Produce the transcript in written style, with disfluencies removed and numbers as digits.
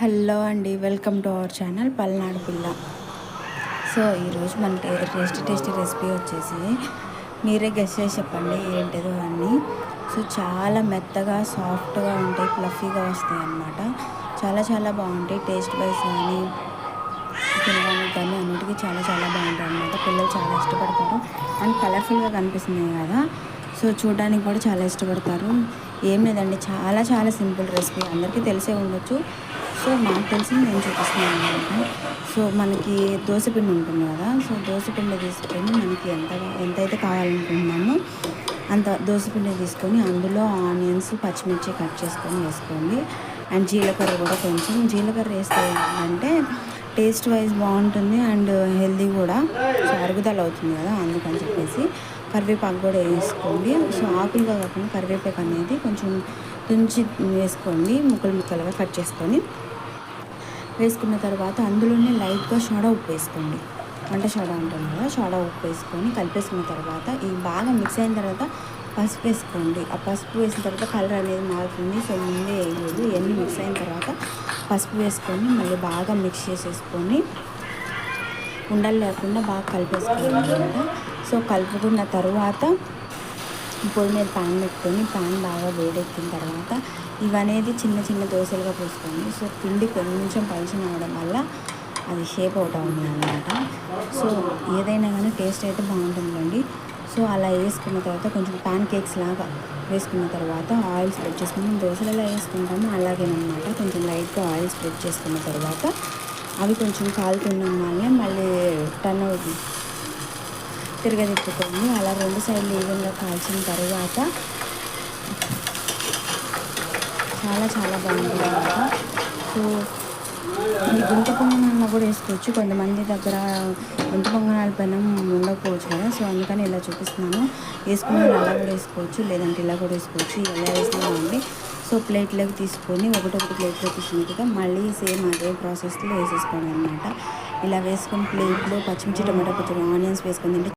Hello అండి, welcome to our channel Palnadu పిల్ల. So ఈరోజు మన టేస్టీ రెసిపీ వచ్చేసి మీరే గెస్ చేసి చెప్పండి ఏంటిదో అన్నీ. సో చాలా మెత్తగా సాఫ్ట్గా ఉంటాయి, ఫ్లఫీగా వస్తాయి అన్నమాట. చాలా చాలా బాగుంటాయి. టేస్ట్ వైజ్ కానీ తినడానికి కానీ అన్నిటికీ చాలా చాలా బాగుంటాయి అన్నమాట. పిల్లలు చాలా ఇష్టపడతారు అండ్ కలర్ఫుల్గా కనిపిస్తున్నాయి కదా, సో చూడడానికి కూడా చాలా ఇష్టపడతారు. ఏం లేదండి, చాలా చాలా సింపుల్ రెసిపీ, అందరికీ తెలిసే ఉండొచ్చు. సో నాకు తెలిసింది నేను చూపిస్తున్నాను అనమాట. సో మనకి దోశపిండి ఉంటుంది కదా, సో దోశపిండి తీసుకొని మనకి ఎంతైతే కావాలనుకుంటున్నామో అంత దోశపిండి తీసుకొని అందులో ఆనియన్స్, పచ్చిమిర్చి కట్ చేసుకొని వేసుకోండి. అండ్ జీలకర్ర కూడా, కొంచెం జీలకర్ర వేస్తే ఏంటంటే టేస్ట్ వైజ్ బాగుంటుంది అండ్ హెల్దీ కూడా, సో అరుగుదల అవుతుంది కదా, అందుకని చెప్పేసి కరివేపాకు కూడా వేసుకోండి. సో ఆకులుగా కాకుండా కరివేపాకు అనేది కొంచెం తుంచి వేసుకోండి, ముక్కలుగా కట్ చేసుకొని వేసుకున్న తర్వాత అందులోనే లైట్గా సోడా ఉప్పు వేసుకోండి. వంట సోడా ఉంటుంది కదా, సోడా ఉప్పు వేసుకొని కలిపేసుకున్న తర్వాత ఈ బాగా మిక్స్ అయిన తర్వాత పసుపు వేసుకోండి. ఆ పసుపు వేసిన తర్వాత కలర్ అనేది మారుతుంది, సో ముందే వేయలేదు. ఇవన్నీ మిక్స్ అయిన తర్వాత పసుపు వేసుకొని మళ్ళీ బాగా మిక్స్ చేసేసుకొని ఉండలు లేకుండా బాగా కలిపేసుకోవాలన్నమాట. సో కలుపుకున్న తర్వాత పొయ్యి మీద ప్యాన్ పెట్టుకొని ప్యాన్ బాగా వేడెక్కిన తర్వాత ఇవనేది చిన్న చిన్న దోశలుగా పోసుకోండి. సో పిండి కొంచెం పలుచన అవ్వడం వల్ల అది షేప్ అవుట్ అవుతుంది అన్నమాట. సో ఏదైనా కానీ టేస్ట్ అయితే బాగుంటుందండి. సో అలా వేసుకున్న తర్వాత కొంచెం ప్యాన్ కేక్స్ లాగా వేసుకున్న తర్వాత ఆయిల్ స్ప్రెడ్ చేసుకుని దోశలు ఎలా వేసుకుంటామో అలాగేనమాట. కొంచెం లైట్గా ఆయిల్ స్ప్రెడ్ చేసుకున్న తర్వాత అవి కొంచెం కాలుతుండడం వల్ల మళ్ళీ టర్న్ తిరగదిప్పుకోండి. అలా రెండు సైడ్లు ఈవెన్గా కాల్చిన తర్వాత చాలా చాలా బాగుంటుంది అన్నమాట. సో ఈ గుంట పొంగనాలు కూడా వేసుకోవచ్చు. కొంతమంది దగ్గర గుంట పొంగనాల పైన ఉండకపోవచ్చు కదా, సో అందుకని ఇలా చూపిస్తున్నాను. వేసుకున్న అలా కూడా వేసుకోవచ్చు, లేదంటే ఇలా కూడా వేసుకోవచ్చు. ఇలా వేసినామండి. సో ప్లేట్లోకి తీసుకొని ఒకటొకటి ప్లేట్లో తీసుకుని మళ్ళీ సేమ్ అదే ప్రాసెస్లో వేసేసుకోండి అనమాట. ఇలా వేసుకొని ప్లేట్లో పచ్చిమిర్చి, టమాటా, కొంచెం ఆనియన్స్ వేసుకొని తింటే